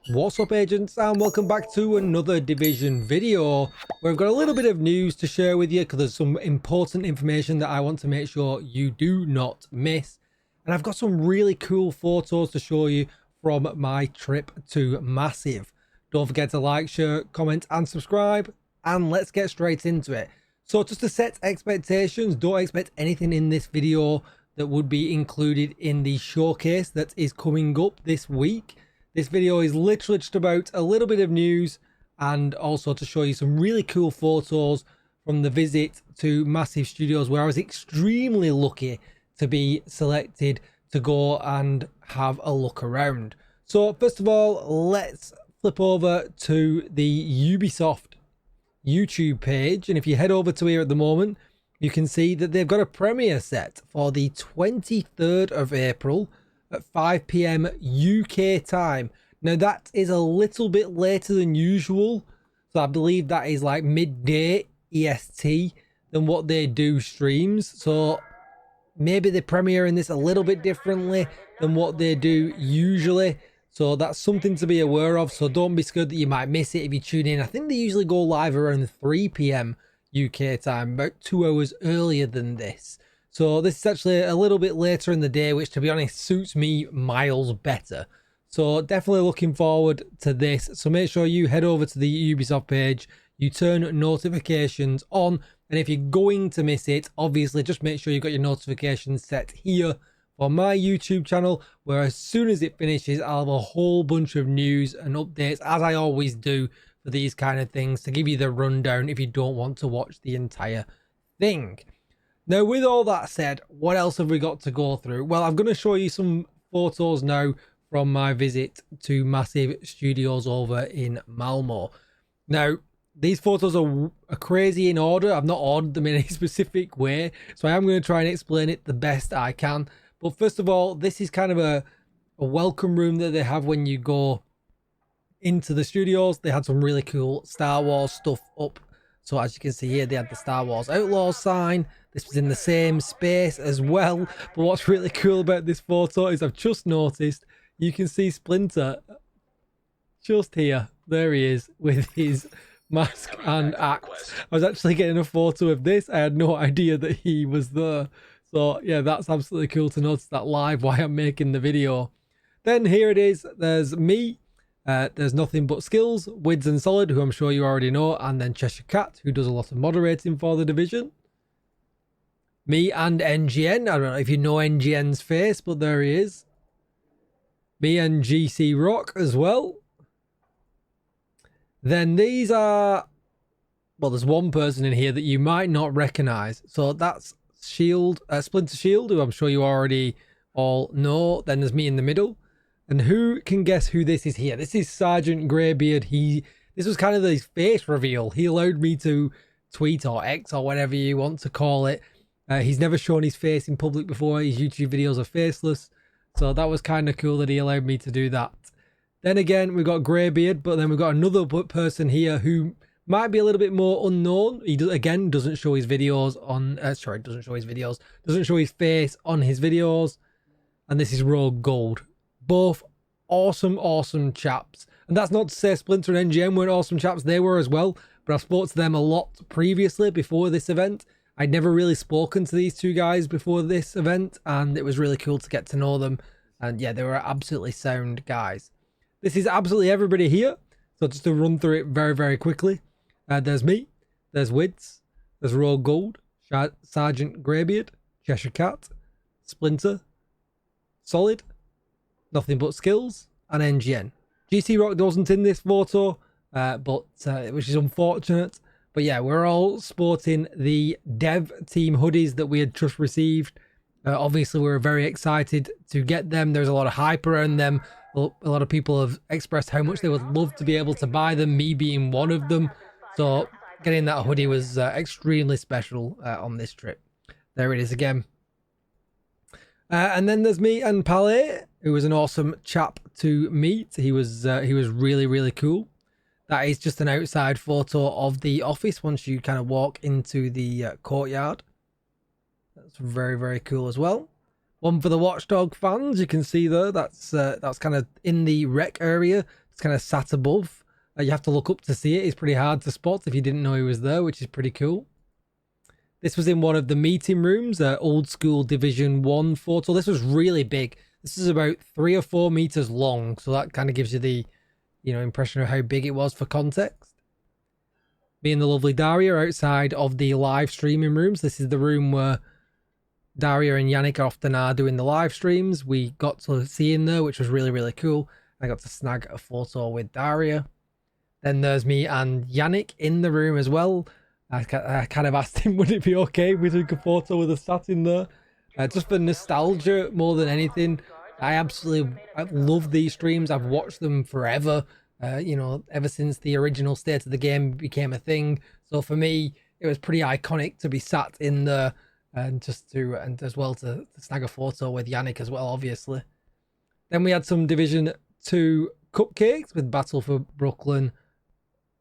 What's up, agents, and welcome back to another Division video where I've got a little bit of news to share with you because there's some important information that I want to make sure you do not miss. And I've got some really cool photos to show you from my trip to Massive. Don't forget to like, share, comment and subscribe, and let's get straight into it. So just to set expectations, don't expect anything in this video that would be included in the showcase that is coming up this week. This video is literally just about a little bit of news and also to show you some really cool photos from the visit to Massive Studios, where I was extremely lucky to be selected to go and have a look around. So first of all, let's flip over to the Ubisoft YouTube page, and if you head over to here at the moment, you can see that they've got a premiere set for the 23rd of April at 5 PM UK time. Now that is a little bit later than usual, so I believe that is like midday EST than what they do streams, so maybe they're premiering this a little bit differently than what they do usually. So that's something to be aware of, so don't be scared that you might miss it if you tune in. I think they usually go live around 3 PM UK time, about 2 hours earlier than this. So this is actually a little bit later in the day, which to be honest suits me miles better. So definitely looking forward to this. So make sure you head over to the Ubisoft page, you turn notifications on, and if you're going to miss it, obviously just make sure you've got your notifications set here for my YouTube channel, where as soon as it finishes, I'll have a whole bunch of news and updates, as I always do for these kind of things, to give you the rundown if you don't want to watch the entire thing. Now, with all that said, what else have we got to go through? Well, I'm going to show you some photos now from my visit to Massive Studios over in Malmo. Now, these photos are crazy in order. I've not ordered them in any specific way, so I am going to try and explain it the best I can. But first of all, this is kind of a welcome room that they have when you go into the studios. They had some really cool Star Wars stuff up. So as you can see here, they had the Star Wars Outlaws sign. This was in the same space as well. But what's really cool about this photo is I've just noticed you can see Splinter just here. There he is with his mask and axe. I was actually getting a photo of this. I had no idea that he was there. So yeah, that's absolutely cool to notice that live while I'm making the video. Then here it is. There's me. There's Nothing But Skills, Wids and Solid, who I'm sure you already know, and then Cheshire Cat, who does a lot of moderating for the division. Me and NGN. I don't know if you know NGN's face, but there he is. Me and GC Rock as well. Then these are, well, there's one person in here that you might not recognize. So that's Splinter Shield, who I'm sure you already all know. Then there's me in the middle. And who can guess who this is here? This is Sergeant Greybeard. This was kind of his face reveal. He allowed me to tweet or X or whatever you want to call it. He's never shown his face in public before. His YouTube videos are faceless. So that was kind of cool that he allowed me to do that. Then again, we've got Greybeard, but then we've got another person here who might be a little bit more unknown. He doesn't show his videos on, doesn't show his face on his videos. And this is Rogue Gold. Both awesome chaps. And that's not to say Splinter and NGM weren't awesome chaps. They were as well. But I've spoken to them a lot previously before this event. I'd never really spoken to these two guys before this event, and it was really cool to get to know them. And yeah, they were absolutely sound guys. This is absolutely everybody here. So just to run through it very quickly. There's me. There's Wids. There's Rogue Gold. Sergeant Greybeard. Cheshire Cat. Splinter. Solid. Nothing But Skills, and NGN. GC Rock wasn't in this photo, which is unfortunate. But yeah, we're all sporting the dev team hoodies that we had just received. Obviously, we were very excited to get them. There's a lot of hype around them. A lot of people have expressed how much they would love to be able to buy them, me being one of them. So getting that hoodie was extremely special on this trip. There it is again. And then there's me and Palais, who was an awesome chap to meet. He was really cool. That is just an outside photo of the office once you kind of walk into the courtyard. That's very cool as well. One for the Watchdog fans, you can see there. That's kind of in the rec area to It's kind of sat above. You have to look up to see it. It's pretty hard to spot if you didn't know he was there, which is pretty cool. This was in one of the meeting rooms, old school Division 1 photo. This was really big. This is about 3 or 4 meters long. So that kind of gives you the, impression of how big it was for context. Me and the lovely Daria are outside of the live streaming rooms. This is the room where Daria and Yannick often are doing the live streams. We got to see in there, which was really, really cool. I got to snag a photo with Daria. Then there's me and Yannick in the room as well. I kind of asked him, would it be okay if we took a photo with us sat in there? Just for nostalgia more than anything. I love these streams. I've watched them forever. Ever since the original state of the game became a thing. So for me, it was pretty iconic to be sat in there and as well to snag a photo with Yannick as well, obviously. Then we had some Division 2 cupcakes with Battle for Brooklyn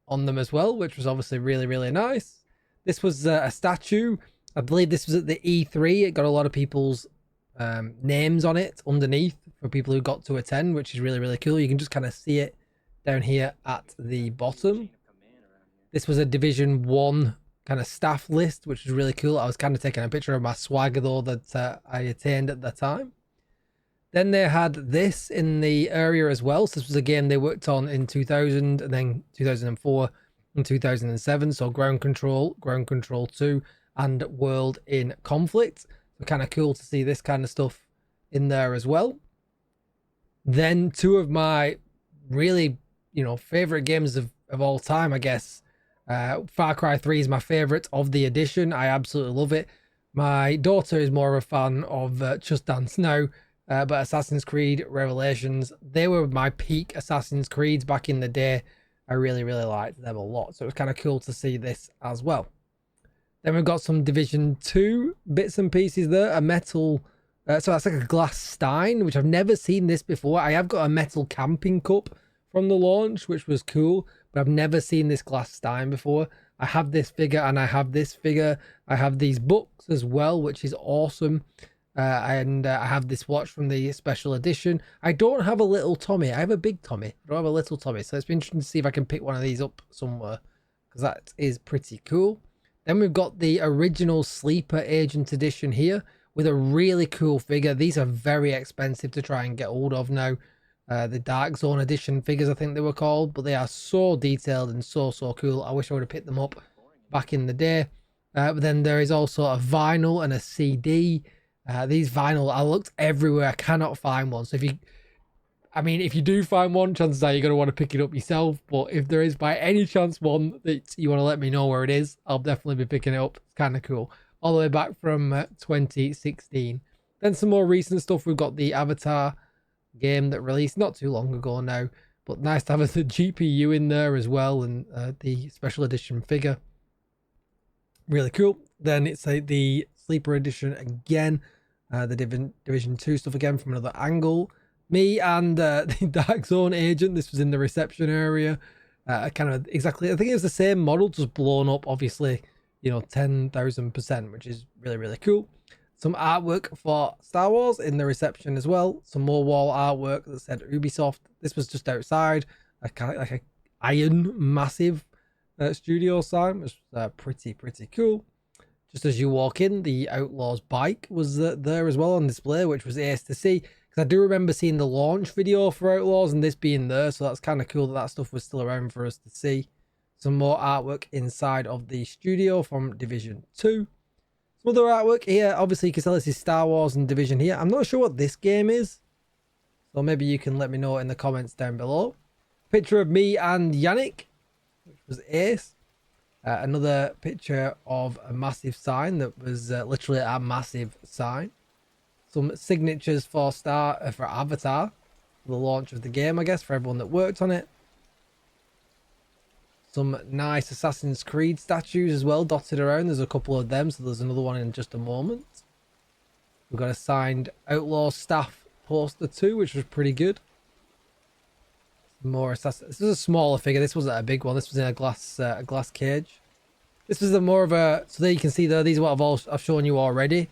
on them as well, which was obviously really, really nice. This was a statue. I believe this was at the E3. It got a lot of people's names on it underneath for people who got to attend, which is really, really cool. You can just kind of see it down here at the bottom. This was a Division 1 kind of staff list, which was really cool. I was kind of taking a picture of my swagger though that I attained at the time. Then they had this in the area as well. So this was a game they worked on in 2000 and then 2004 and 2007. So Ground Control 2 and World in Conflict. So kind of cool to see this kind of stuff in there as well. Then two of my really, favorite games of all time, I guess. Far Cry 3 is my favorite of the edition. I absolutely love it. My daughter is more of a fan of Just Dance now. But Assassin's Creed Revelations, they were my peak Assassin's Creeds back in the day. I really, really liked them a lot. So it was kind of cool to see this as well. Then we've got some Division 2 bits and pieces there. A metal, so that's like a glass stein, which I've never seen this before. I have got a metal camping cup from the launch, which was cool. But I've never seen this glass stein before. I have this figure and I have this figure. I have these books as well, which is awesome. And I have this watch from the special edition. I don't have a little Tommy. I have a big Tommy. I don't have a little Tommy. So it's been interesting to see if I can pick one of these up somewhere, because that is pretty cool. Then we've got the original Sleeper Agent edition here with a really cool figure. These are very expensive to try and get hold of now. The Dark Zone edition figures, I think they were called. But they are so detailed and so cool. I wish I would have picked them up back in the day. But then there is also a vinyl and a CD. These vinyl, I looked everywhere. I cannot find one. So if you do find one, chances are you're going to want to pick it up yourself. But if there is by any chance one that you want to let me know where it is, I'll definitely be picking it up. It's kind of cool. All the way back from 2016. Then some more recent stuff. We've got the Avatar game that released not too long ago now. But nice to have the GPU in there as well. And the special edition figure. Really cool. Then it's the Sleeper edition again. The Division 2 stuff again from another angle. Me and the Dark Zone agent. This was in the reception area. Kind of exactly, I think it was the same model, just blown up, obviously, 10,000%, which is really, really cool. Some artwork for Star Wars in the reception as well. Some more wall artwork that said Ubisoft. This was just outside, kind of like a iron massive studio sign, which was pretty cool. Just as you walk in, the Outlaws bike was there as well on display, which was ace to see. Because I do remember seeing the launch video for Outlaws and this being there. So that's kind of cool that stuff was still around for us to see. Some more artwork inside of the studio from Division 2. Some other artwork here. Obviously, you can tell this is Star Wars and Division here. I'm not sure what this game is. So maybe you can let me know in the comments down below. Picture of me and Yannick, which was ace. Another picture of a massive sign that was literally a massive sign. Some signatures for Avatar, for the launch of the game, I guess, for everyone that worked on it. Some nice Assassin's Creed statues as well, dotted around. There's a couple of them, so there's another one in just a moment. We've got a signed Outlaw staff poster too, which was pretty good. More Assassin. This was a smaller figure. This wasn't a big one. This was in a glass cage. This was more of a, so there you can see there. These are what I've shown you already.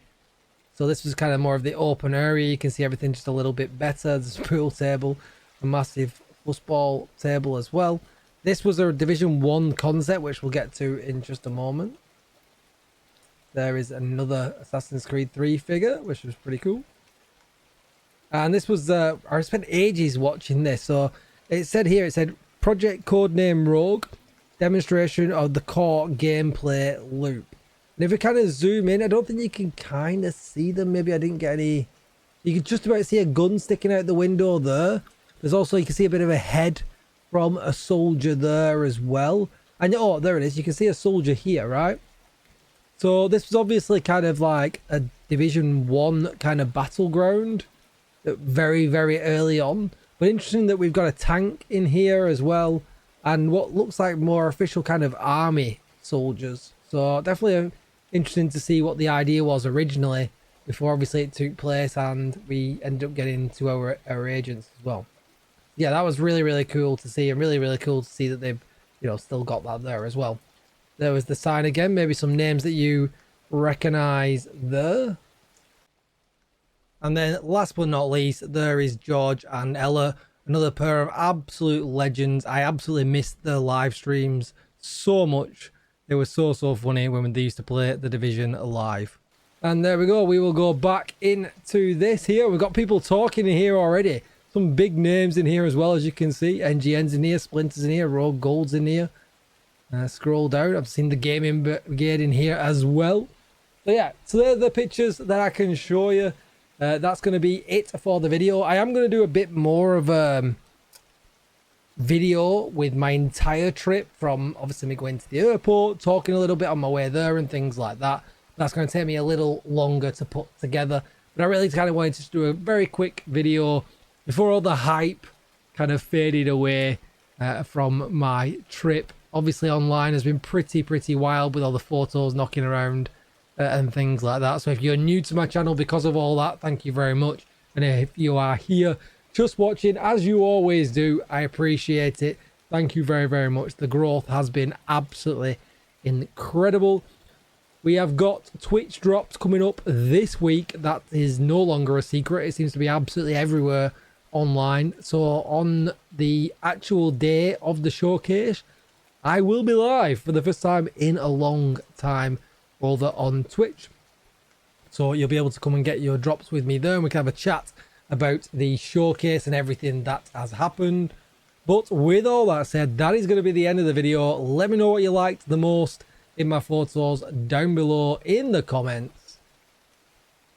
So this was kind of more of the open area. You can see everything just a little bit better. There's a pool table, a massive ball table as well. This was a Division 1 concept, which we'll get to in just a moment. There is another Assassin's Creed 3 figure, which was pretty cool. And this was, I spent ages watching this. So it said here, it said Project Codename Rogue, demonstration of the core gameplay loop. And if we kind of zoom in, I don't think you can kind of see them. Maybe I didn't get any. You can just about see a gun sticking out the window there. There's also, you can see a bit of a head from a soldier there as well. And oh, there it is. You can see a soldier here, right? So this was obviously kind of like a Division 1 kind of battleground. Very, very early on. But interesting that we've got a tank in here as well. And what looks like more official kind of army soldiers. So definitely interesting to see what the idea was originally before obviously it took place and we ended up getting to our agents as well. Yeah, that was really, really cool to see, and really, really cool to see that they've, you know, still got that there as well. There was the sign again, maybe some names that you recognize there. And then last but not least, there is George and Ella, another pair of absolute legends. I absolutely missed their live streams so much. They were so funny when they used to play The Division live. And there we go. We will go back into this here. We've got people talking in here already. Some big names in here as well, as you can see. NGN's in here, Splinter's in here, Rogue Gold's in here. Scroll down. I've seen the Gaming Brigade in here as well. So yeah, so they're the pictures that I can show you. That's going to be it for the video. I am going to do a bit more of a video with my entire trip, from obviously me going to the airport, talking a little bit on my way there and things like that. That's going to take me a little longer to put together, but I really kind of wanted to do a very quick video before all the hype kind of faded away from my trip. Obviously online has been pretty wild with all the photos knocking around and things like that. So if you're new to my channel because of all that, thank you very much. And if you are here just watching, as you always do, I appreciate it. Thank you very much. The growth has been absolutely incredible. We have got Twitch drops coming up this week. That is no longer a secret. It seems to be absolutely everywhere online. So on the actual day of the showcase, I will be live for the first time in a long time over on Twitch. So you'll be able to come and get your drops with me there, and we can have a chat about the showcase and everything that has happened. But with all that said, that is going to be the end of the video. Let me know what you liked the most in my photos down below in the comments,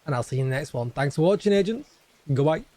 and I'll see you in the next one. Thanks for watching, agents. Goodbye.